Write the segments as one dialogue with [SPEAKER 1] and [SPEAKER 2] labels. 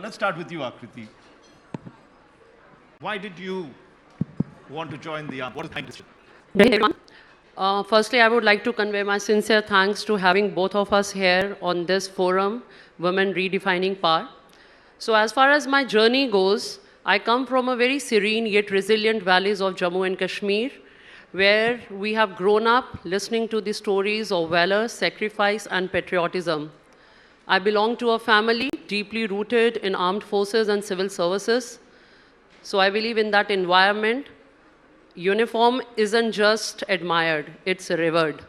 [SPEAKER 1] Let's start with you, Akriti. Why did you want to join the army? What is the decision?
[SPEAKER 2] Good evening, everyone. Firstly, I would like to convey my sincere thanks to having both of us here on this forum, Women Redefining Power. So as far as my journey goes, I come from a very serene yet resilient valleys of Jammu and Kashmir, where we have grown up listening to the stories of valor, sacrifice, and patriotism. I belong to a family deeply rooted in armed forces and civil services. So I believe in that environment, uniform isn't just admired, it's revered.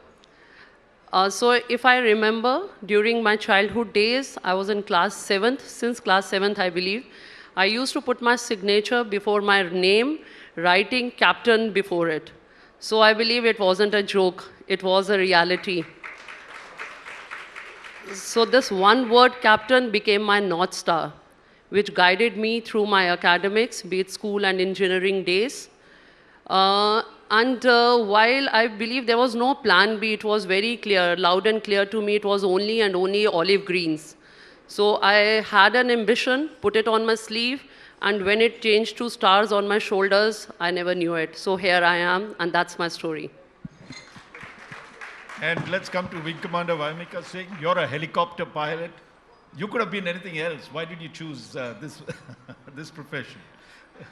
[SPEAKER 2] So if I remember, during my childhood days, I was in class 7th. Since class 7th, I believe, I used to put my signature before my name, writing captain before it. So I believe it wasn't a joke, it was a reality. So this one word captain became my North Star, which guided me through my academics, be it school and engineering days. While I believe there was no plan B, it was very clear, loud and clear to me, it was only and only olive greens. So I had an ambition, put it on my sleeve, and when it changed to stars on my shoulders, I never knew it. So here I am, and that's my story.
[SPEAKER 1] And let's come to Wing Commander Vyomika Singh. You're a helicopter pilot. You could have been anything else. Why did you choose this profession?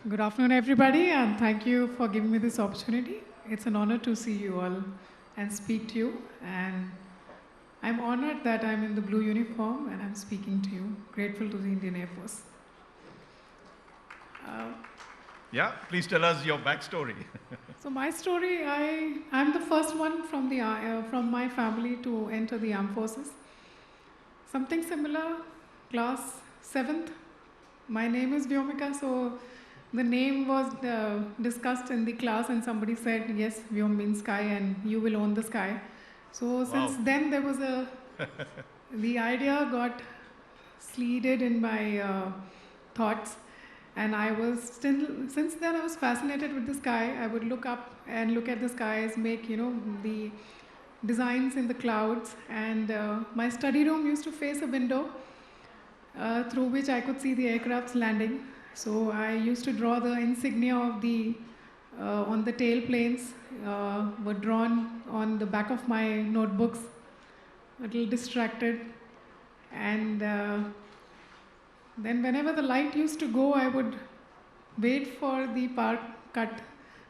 [SPEAKER 3] Good afternoon, everybody, and thank you for giving me this opportunity. It's an honor to see you all and speak to you. And I'm honored that I'm in the blue uniform and I'm speaking to you. Grateful to the Indian Air Force.
[SPEAKER 1] Yeah, please tell us your backstory.
[SPEAKER 3] So my story, I'm the first one from my family to enter the armed forces. Something similar, class 7th. My name is Vyomika, so the name was discussed in the class and somebody said, yes, Vyom means sky and you will own the sky. So since then there was the idea got seeded in my thoughts, and I was since then I was fascinated with the sky. I would look up and look at the skies, make, the designs in the clouds, and my study room used to face a window through which I could see the aircrafts landing. So I used to draw the insignia of the on the tail planes, were drawn on the back of my notebooks, a little distracted. And then whenever the light used to go, I would wait for the power cut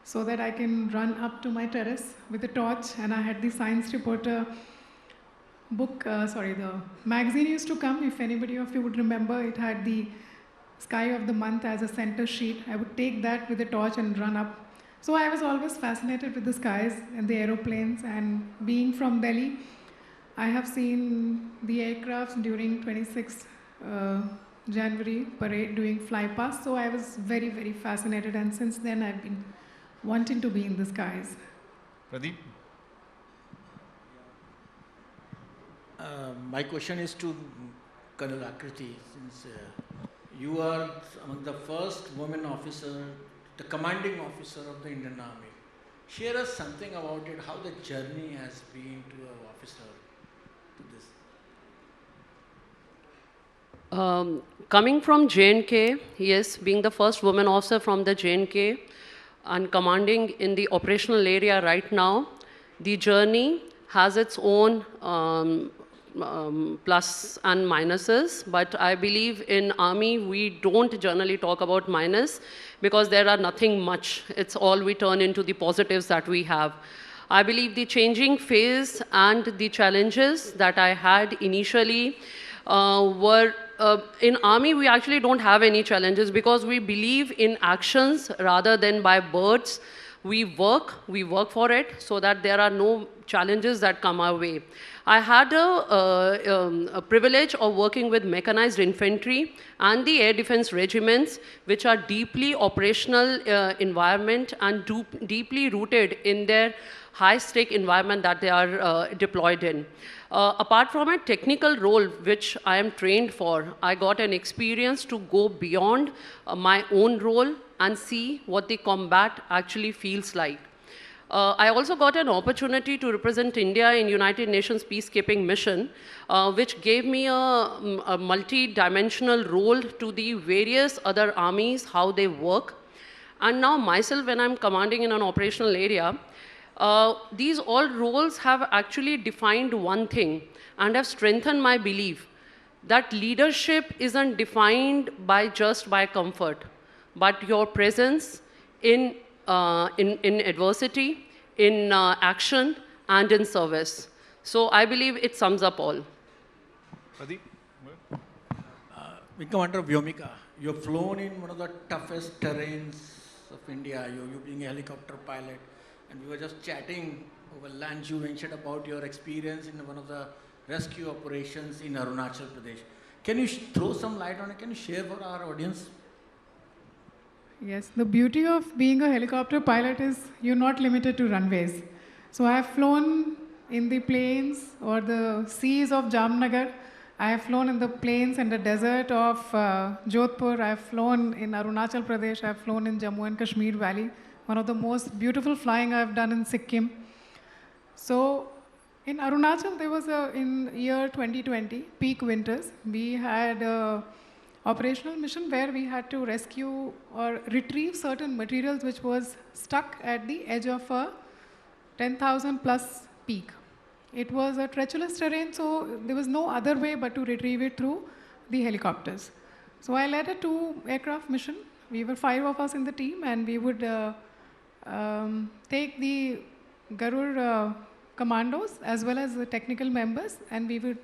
[SPEAKER 3] so that I can run up to my terrace with a torch. And I had the science reporter book, the magazine used to come, if anybody of you would remember. It had the sky of the month as a center sheet. I would take that with a torch and run up. So I was always fascinated with the skies and the aeroplanes, and being from Delhi, I have seen the aircrafts during 26th January parade doing fly past. So I was very, very fascinated, and since then I've been wanting to be in the skies.
[SPEAKER 1] Pradeep?
[SPEAKER 4] My question is to Colonel Akriti, since you are among the first women officer, the commanding officer of the Indian Army. Share us something about it, how the journey has been to an officer to this.
[SPEAKER 2] Coming from J&K, yes, being the first woman officer from the J&K and commanding in the operational area right now, the journey has its own plus and minuses, but I believe in Army we don't generally talk about minus because there are nothing much. It's all we turn into the positives that we have. I believe the changing phase and the challenges that I had initially were in Army we actually don't have any challenges because we believe in actions rather than by words. We work for it so that there are no challenges that come our way. I had a privilege of working with mechanized infantry and the air defense regiments, which are deeply operational environment and deeply rooted in their high-stake environment that they are deployed in. Apart from a technical role, which I am trained for, I got an experience to go beyond my own role and see what the combat actually feels like. I also got an opportunity to represent India in United Nations peacekeeping mission, which gave me a multi-dimensional role to the various other armies, how they work. And now myself, when I'm commanding in an operational area, these all roles have actually defined one thing and have strengthened my belief that leadership isn't defined by just by comfort, but your presence in adversity, in action, and in service. So I believe it sums up all.
[SPEAKER 1] Pradeep?
[SPEAKER 4] Commander Vyomika, you've flown in one of the toughest terrains of India, you being a helicopter pilot, and we were just chatting over lunch. You mentioned about your experience in one of the rescue operations in Arunachal Pradesh. Can you throw some light on it? Can you share for our audience?
[SPEAKER 3] Yes, the beauty of being a helicopter pilot is you're not limited to runways. So I have flown in the plains or the seas of Jamnagar. I have flown in the plains and the desert of Jodhpur. I have flown in Arunachal Pradesh. I have flown in Jammu and Kashmir Valley. One of the most beautiful flying I have done in Sikkim. So in Arunachal, there was in year 2020, peak winters, we had a operational mission where we had to rescue or retrieve certain materials which was stuck at the edge of a 10,000 plus peak. It was a treacherous terrain, so there was no other way but to retrieve it through the helicopters. So I led a 2-aircraft mission. We were 5 of us in the team, and we would take the Garud commandos as well as the technical members, and we would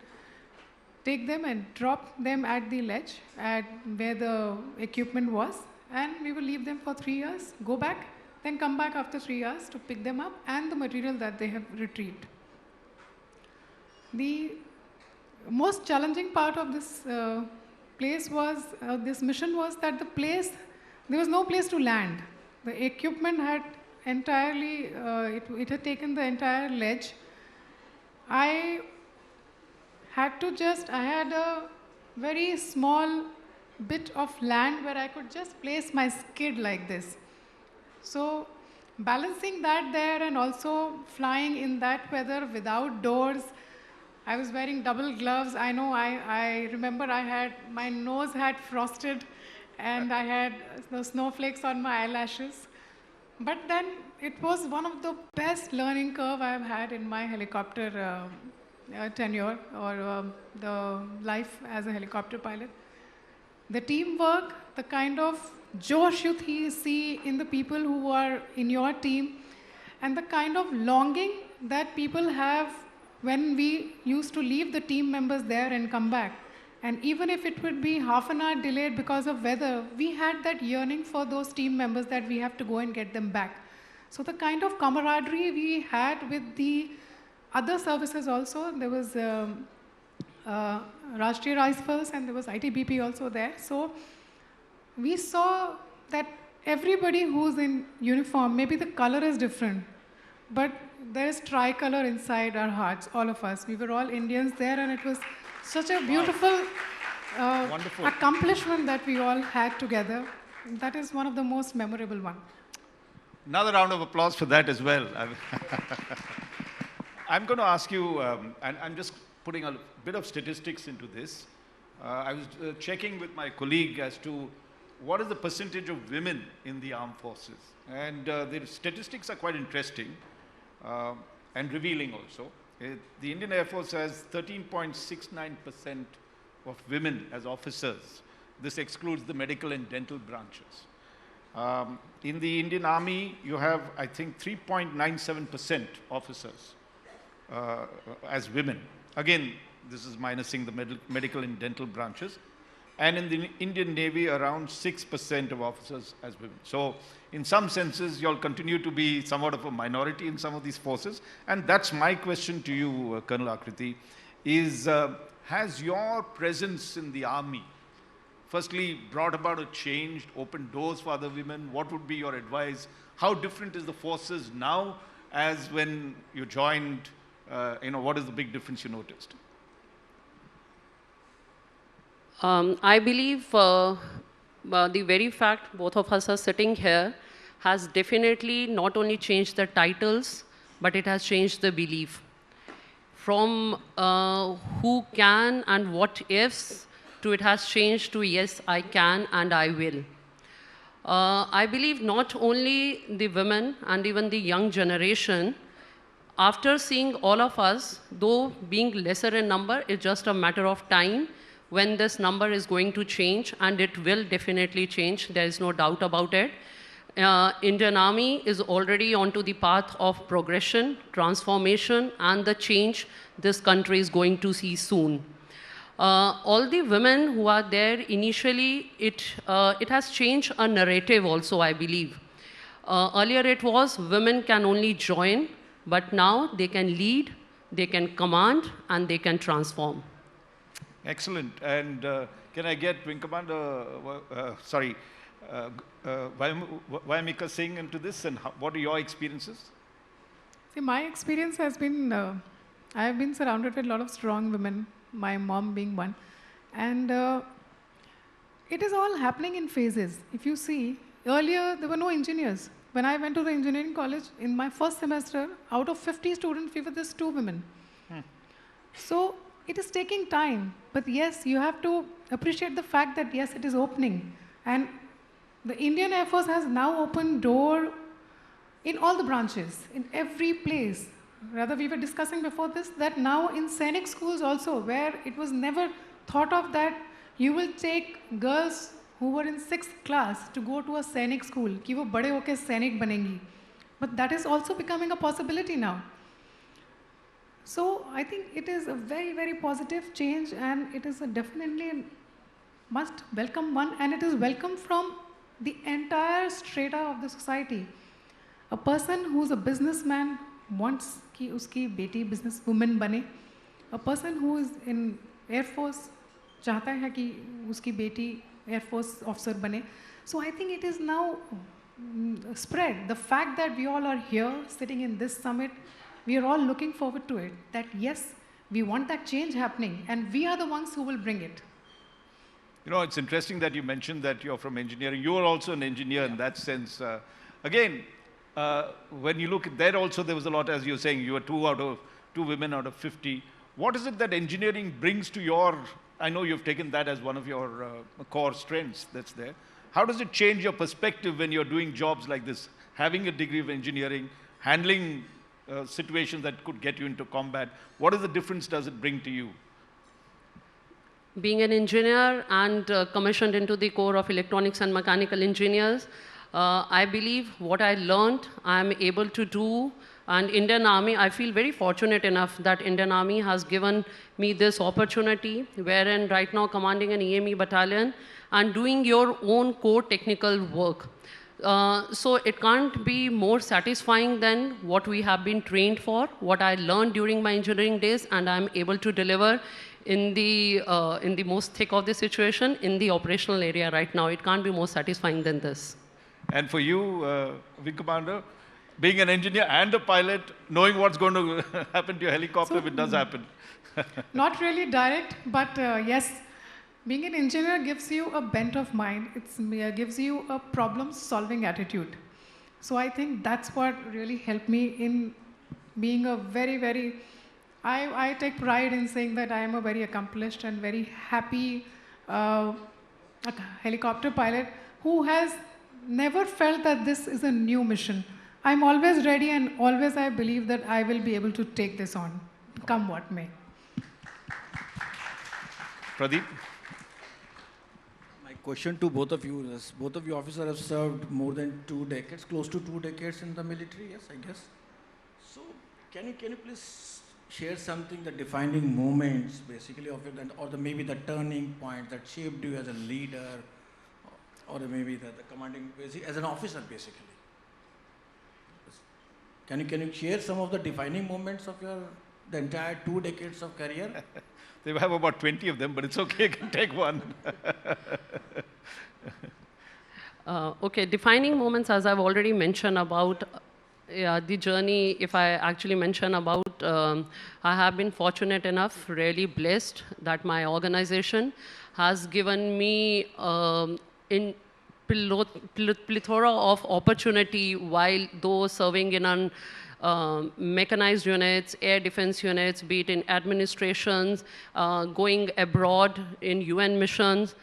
[SPEAKER 3] take them and drop them at the ledge at where the equipment was, and we will leave them for 3 years, go back, then come back after 3 years to pick them up and the material that they have retrieved. The most challenging part of this this mission was that there was no place to land. The equipment had entirely, it had taken the entire ledge. I had a very small bit of land where I could just place my skid like this. So balancing that there and also flying in that weather without doors, I was wearing double gloves. I know, I remember my nose had frosted and I had the snowflakes on my eyelashes. But then it was one of the best learning curve I've had in my helicopter tenure or the life as a helicopter pilot. The teamwork, the kind of josh you see in the people who are in your team, and the kind of longing that people have when we used to leave the team members there and come back. And even if it would be half an hour delayed because of weather, we had that yearning for those team members that we have to go and get them back. So the kind of camaraderie we had with the other services also, there was Rashtriya Rifles and there was ITBP also there. So we saw that everybody who's in uniform, maybe the color is different, but there is tricolor inside our hearts, all of us. We were all Indians there, and it was such a beautiful accomplishment that we all had together. That is one of the most memorable ones.
[SPEAKER 1] Another round of applause for that as well. I'm going to ask you, and I'm just putting a bit of statistics into this. I was checking with my colleague as to what is the percentage of women in the armed forces. And the statistics are quite interesting and revealing also. The Indian Air Force has 13.69% of women as officers. This excludes the medical and dental branches. In the Indian Army, you have, I think, 3.97% officers as women. Again, this is minusing the medical and dental branches. And in the Indian Navy, around 6% of officers as women. So in some senses, you'll continue to be somewhat of a minority in some of these forces. And that's my question to you, Colonel Akriti, is has your presence in the Army firstly brought about a change, opened doors for other women? What would be your advice? How different is the forces now as when you joined? What is the big difference you noticed?
[SPEAKER 2] I believe the very fact both of us are sitting here has definitely not only changed the titles, but it has changed the belief. From who can and what ifs to it has changed to yes, I can and I will. I believe not only the women and even the young generation, after seeing all of us, though being lesser in number, it's just a matter of time when this number is going to change, and it will definitely change. There is no doubt about it. Indian Army is already onto the path of progression, transformation, and the change this country is going to see soon. All the women who are there initially, it has changed a narrative also, I believe. Earlier it was women can only join, but now they can lead, they can command, and they can transform.
[SPEAKER 1] Excellent. And can I get Wing Commander, Vyomika Singh into this, and what are your experiences?
[SPEAKER 3] See, my experience has been, I have been surrounded with a lot of strong women, my mom being one. And it is all happening in phases. If you see, earlier there were no engineers. When I went to the engineering college, in my first semester, out of 50 students, we were just 2 women. So it is taking time. But yes, you have to appreciate the fact that yes, it is opening. And the Indian Air Force has now opened door in all the branches, in every place. Rather, we were discussing before this that now in Sainik schools also, where it was never thought of that you will take girls who were in 6th class to go to a Sainik school, कि वो बड़े होके सैनिक बनेंगी. But that is also becoming a possibility now. So I think it is a very, very positive change, and it is a definitely a must welcome one, and it is welcome from the entire strata of the society. A person who is a businessman wants कि उसकी बेटी business woman बने. A person who is in Air Force चाहता है कि उसकी बेटी Air Force officer बने. So I think it is now spread. The fact that we all are here sitting in this summit, we are all looking forward to it. That yes, we want that change happening, and we are the ones who will bring it.
[SPEAKER 1] You know, it's interesting that you mentioned that you're from engineering. You are also an engineer in that sense. Again, when you look at there also, there was a lot, as you're saying, you were 2 women out of 50. What is it that engineering brings to your, I know you've taken that as one of your core strengths that's there. How does it change your perspective when you're doing jobs like this? Having a degree of engineering, handling situations that could get you into combat, what is the difference does it bring to you?
[SPEAKER 2] Being an engineer and commissioned into the Corps of Electronics and Mechanical Engineers, I believe what I learned, I'm able to do. And Indian Army, I feel very fortunate enough that Indian Army has given me this opportunity, wherein right now commanding an EME battalion and doing your own core technical work. So it can't be more satisfying than what we have been trained for, what I learned during my engineering days, and I'm able to deliver in the most thick of the situation, in the operational area right now. It can't be more satisfying than this.
[SPEAKER 1] And for you, Wing Commander, being an engineer and a pilot, knowing what's going to happen to your helicopter if it does happen.
[SPEAKER 3] Not really direct, but yes, being an engineer gives you a bent of mind. It gives you a problem-solving attitude. So I think that's what really helped me in being a very, I take pride in saying that I am a very accomplished and very happy helicopter pilot who has never felt that this is a new mission. I'm always ready, and always I believe that I will be able to take this on, come what may.
[SPEAKER 1] Pradeep?
[SPEAKER 4] My question to both of you is, both of you officers have served more than 2 decades, close to 2 decades in the military, yes, I guess. So, can you please share something, the defining moments, basically, of it, or maybe the turning point that shaped you as a leader, or maybe the commanding, as an officer, basically? Can you share some of the defining moments of the entire 2 decades of career?
[SPEAKER 1] They have about 20 of them, but it's okay, you can take one.
[SPEAKER 2] Okay, defining moments, as I've already mentioned about the journey, if I actually mention about, I have been fortunate enough, really blessed that my organization has given me plethora of opportunity while those serving in mechanized units, air defense units, be it in administrations, going abroad in UN missions.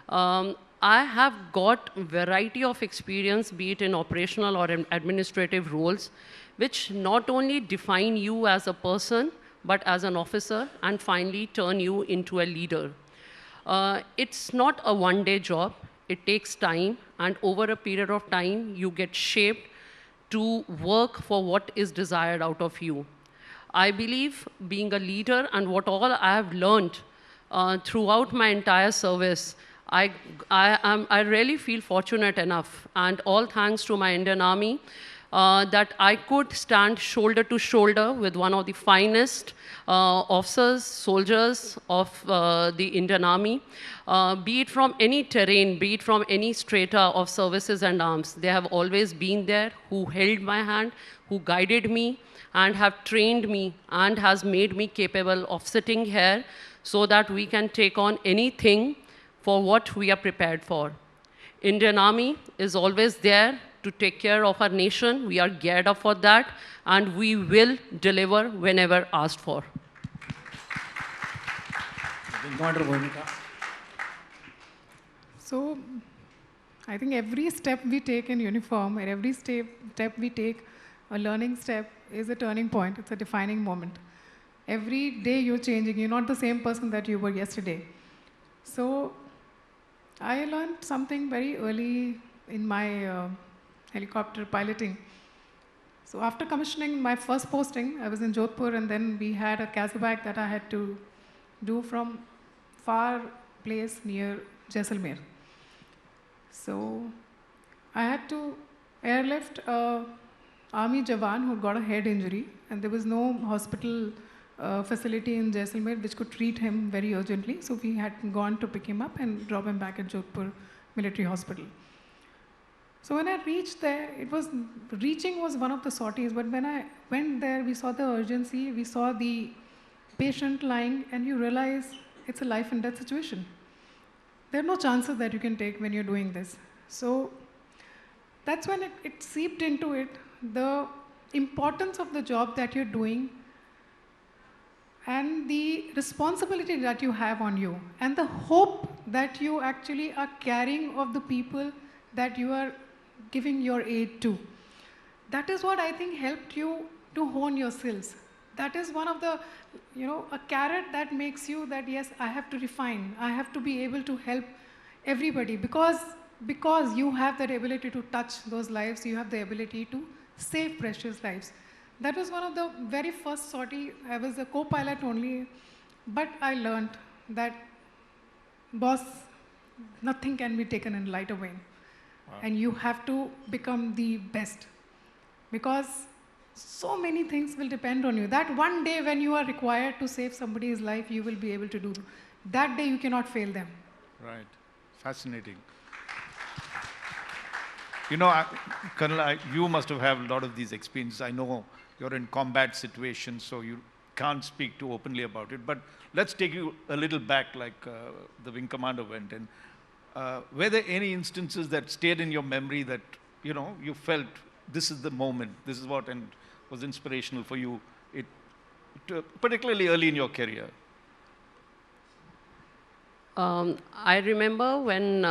[SPEAKER 2] I have got variety of experience, be it in operational or in administrative roles, which not only define you as a person, but as an officer, and finally turn you into a leader. It's not a one-day job. It takes time, and over a period of time, you get shaped to work for what is desired out of you. I believe being a leader and what all I have learned throughout my entire service, I really feel fortunate enough, and all thanks to my Indian Army, that I could stand shoulder to shoulder with one of the finest officers, soldiers of the Indian Army, be it from any terrain, be it from any strata of services and arms. They have always been there, who held my hand, who guided me, and have trained me, and has made me capable of sitting here so that we can take on anything for what we are prepared for. Indian Army is always there to take care of our nation. We are geared up for that, and we will deliver whenever asked for.
[SPEAKER 4] Commander Vyomika.
[SPEAKER 3] So, I think every step we take in uniform, and every step we take, a learning step, is a turning point. It's a defining moment. Every day you're changing. You're not the same person that you were yesterday. So, I learned something very early in my helicopter piloting. So after commissioning my first posting, I was in Jodhpur, and then we had a casabag that I had to do from far place near Jaisalmer. So I had to airlift a army Jawan who got a head injury, and there was no hospital facility in Jaisalmer which could treat him very urgently. So we had gone to pick him up and drop him back at Jodhpur Military Hospital. So when I reached there, reaching was one of the sorties, but when I went there, we saw the urgency, we saw the patient lying, and you realize it's a life and death situation. There are no chances that you can take when you're doing this. So that's when it seeped into it, the importance of the job that you're doing, and the responsibility that you have on you, and the hope that you actually are carrying of the people that you are giving your aid to. That is what I think helped you to hone your skills. That is one of the, a carrot that makes you that, yes, I have to refine. I have to be able to help everybody because you have that ability to touch those lives. You have the ability to save precious lives. That was one of the very first sortie. I was a co-pilot only, but I learned that, boss, nothing can be taken in lighter vein. Wow. And you have to become the best, because so many things will depend on you. That one day when you are required to save somebody's life, you will be able to do. That day you cannot fail them.
[SPEAKER 1] Right. Fascinating. Colonel, you must have had a lot of these experiences. I know you're in combat situations, so you can't speak too openly about it. But let's take you a little back, like the wing commander went. And were there any instances that stayed in your memory that, you felt this is the moment, this is what and was inspirational for you, particularly early in your career?
[SPEAKER 2] I remember when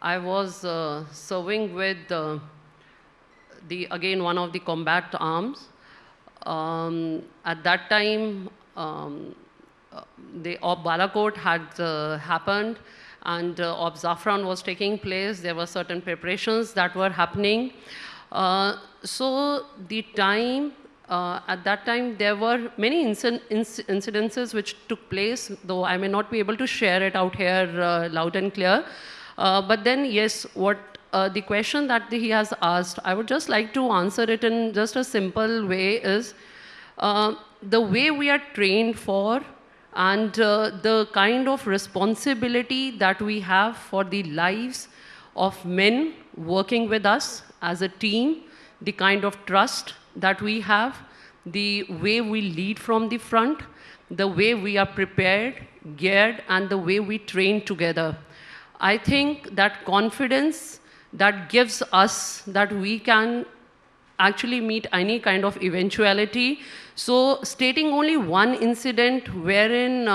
[SPEAKER 2] I was serving with again, one of the combat arms. At that time, the Op Balakot had happened, and Op Zafran was taking place. There were certain preparations that were happening. So the time, at that time, there were many incidences which took place, though I may not be able to share it out here loud and clear. But then, yes, the question that he has asked, I would just like to answer it in just a simple way is, the way we are trained for and the kind of responsibility that we have for the lives of men working with us as a team, the kind of trust that we have, the way we lead from the front, the way we are prepared, geared, and the way we train together. I think that confidence that gives us that we can actually meet any kind of eventuality. So stating only one incident wherein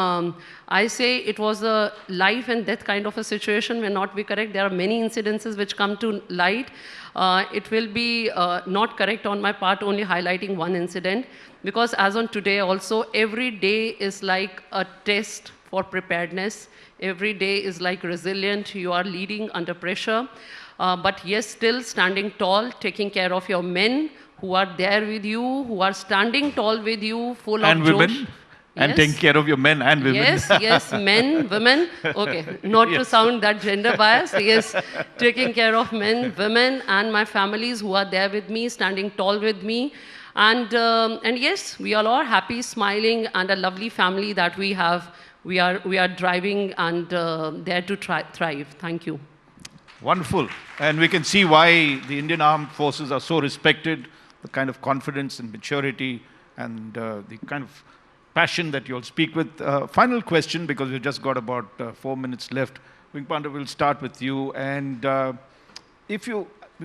[SPEAKER 2] I say it was a life and death kind of a situation may not be correct. There are many incidences which come to light. It will be not correct on my part only highlighting one incident, because as on today also, every day is like a test for preparedness. Every day is like resilient. You are leading under pressure. But yes, still standing tall, taking care of your men who are there with you, who are standing tall with you, full
[SPEAKER 1] and
[SPEAKER 2] of
[SPEAKER 1] women.
[SPEAKER 2] josh.
[SPEAKER 1] And
[SPEAKER 2] Yes.
[SPEAKER 1] taking care of your men and women.
[SPEAKER 2] Yes, yes, men, women. Okay, not to
[SPEAKER 1] Yes.
[SPEAKER 2] sound that gender biased. Yes, taking care of men, women, and my families who are there with me, standing tall with me. And yes, we all are happy, smiling, and a lovely family that we have. We are driving and there to thrive. Thank you.
[SPEAKER 1] Wonderful. And we can see why the Indian Armed Forces are so respected, the kind of confidence and maturity and the kind of passion that you'll speak with. Final question, because we've just got about 4 minutes left. Wing Panda, we'll start with you. And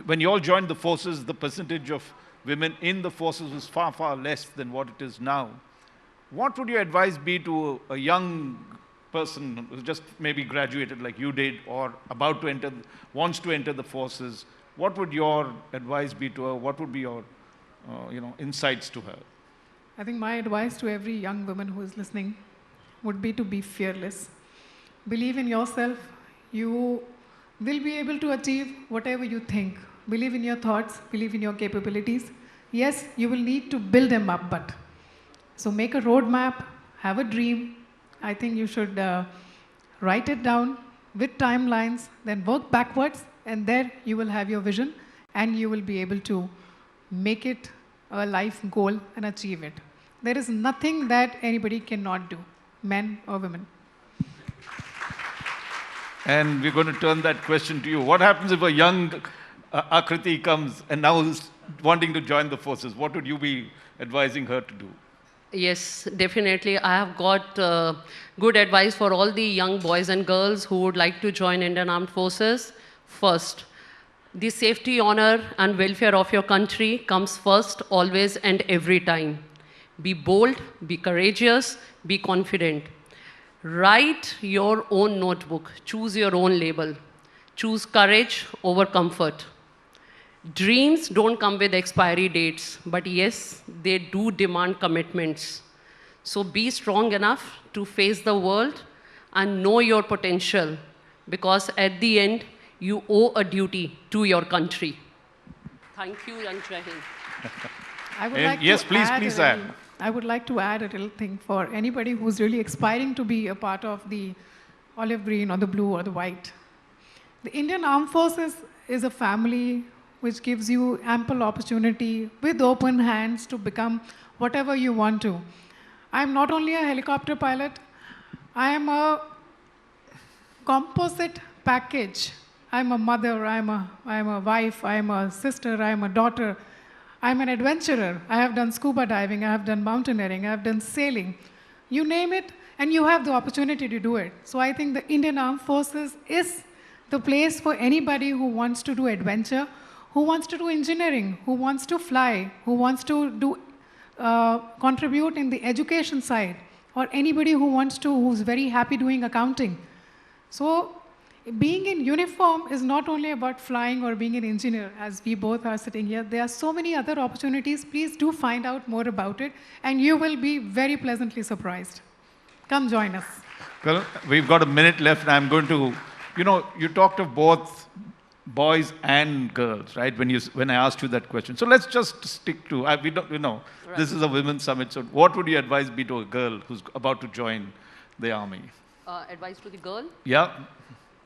[SPEAKER 1] when you all joined the forces, the percentage of women in the forces was far, far less than what it is now. What would your advice be to a young person who just maybe graduated like you did, or about to enter, wants to enter the forces? What would your advice be to her? What would be your insights to her?
[SPEAKER 3] I think my advice to every young woman who is listening would be to be fearless. Believe in yourself. You will be able to achieve whatever you think. Believe in your thoughts. Believe in your capabilities. Yes, you will need to build them up, but so make a roadmap, have a dream. I think you should write it down with timelines, then work backwards, and there you will have your vision, and you will be able to make it a life goal and achieve it. There is nothing that anybody cannot do, men or women.
[SPEAKER 1] And we're going to turn that question to you. What happens if a young Akriti comes and now is wanting to join the forces? What would you be advising her to do?
[SPEAKER 2] Yes, definitely. I have got good advice for all the young boys and girls who would like to join Indian Armed Forces. First, the safety, honor, and welfare of your country comes first, always and every time. Be bold, be courageous, be confident. Write your own notebook. Choose your own label. Choose courage over comfort. Dreams don't come with expiry dates, but yes, they do demand commitments. So be strong enough to face the world and know your potential, because at the end, you owe a duty to your country. Thank you, and Jai Hind.
[SPEAKER 3] I would like
[SPEAKER 1] yes,
[SPEAKER 3] to
[SPEAKER 1] please,
[SPEAKER 3] add
[SPEAKER 1] please
[SPEAKER 3] a
[SPEAKER 1] add.
[SPEAKER 3] little- I would like to add a little thing for anybody who's really aspiring to be a part of the olive green or the blue or the white. The Indian Armed Forces is a family which gives you ample opportunity with open hands to become whatever you want to. I'm not only a helicopter pilot, I am a composite package. I'm a mother, I'm a wife, I'm a sister, I'm a daughter. I'm an adventurer. I have done scuba diving, I have done mountaineering, I have done sailing. You name it, and you have the opportunity to do it. So I think the Indian Armed Forces is the place for anybody who wants to do adventure, who wants to do engineering, who wants to fly, who wants to do contribute in the education side, or anybody who's very happy doing accounting. So being in uniform is not only about flying or being an engineer, as we both are sitting here. There are so many other opportunities. Please do find out more about it, and you will be very pleasantly surprised. Come join us.
[SPEAKER 1] Well, we've got a minute left, and I'm going to, you talked of both boys and girls, right? When I asked you that question. So let's just stick to, we don't,
[SPEAKER 2] Right.
[SPEAKER 1] This is a women's summit. So what would your advice be to a girl who's about to join the army?
[SPEAKER 2] Advice to the girl?
[SPEAKER 1] Yeah.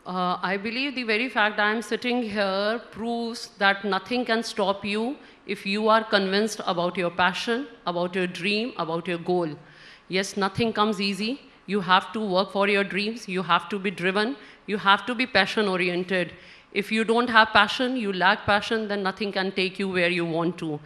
[SPEAKER 2] I believe the very fact I am sitting here proves that nothing can stop you if you are convinced about your passion, about your dream, about your goal. Yes, nothing comes easy. You have to work for your dreams. You have to be driven. You have to be passion-oriented. If you don't have passion, you lack passion, then nothing can take you where you want to.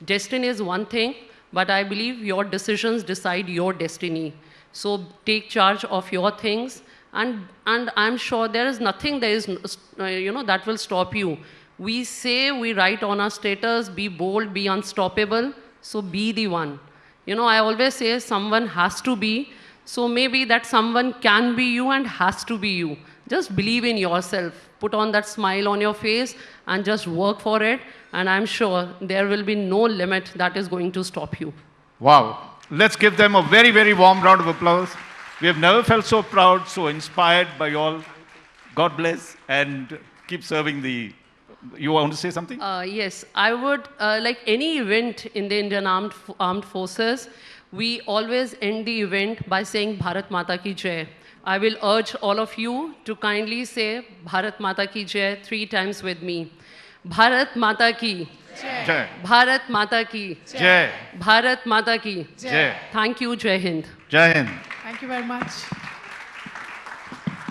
[SPEAKER 2] Destiny is one thing, but I believe your decisions decide your destiny. So take charge of your things And I'm sure there is nothing that will stop you. We say, we write on our status, be bold, be unstoppable, so be the one. I always say someone has to be, so maybe that someone can be you and has to be you. Just believe in yourself, put on that smile on your face and just work for it, and I'm sure there will be no limit that is going to stop you.
[SPEAKER 1] Wow. Let's give them a very, very warm round of applause. We have never felt so proud, so inspired by you all. God bless and keep serving the... You want to say something?
[SPEAKER 2] Yes, I would, like any event in the Indian Armed Forces, we always end the event by saying Bharat Mata Ki Jai. I will urge all of you to kindly say Bharat Mata Ki Jai 3 times with me. Bharat Mata Ki
[SPEAKER 1] Jai.
[SPEAKER 2] Bharat Mata Ki
[SPEAKER 1] Jai.
[SPEAKER 2] Bharat Mata Ki
[SPEAKER 1] Jai.
[SPEAKER 2] Thank you, Jai Hind.
[SPEAKER 1] Jai Hind.
[SPEAKER 3] Thank you very much.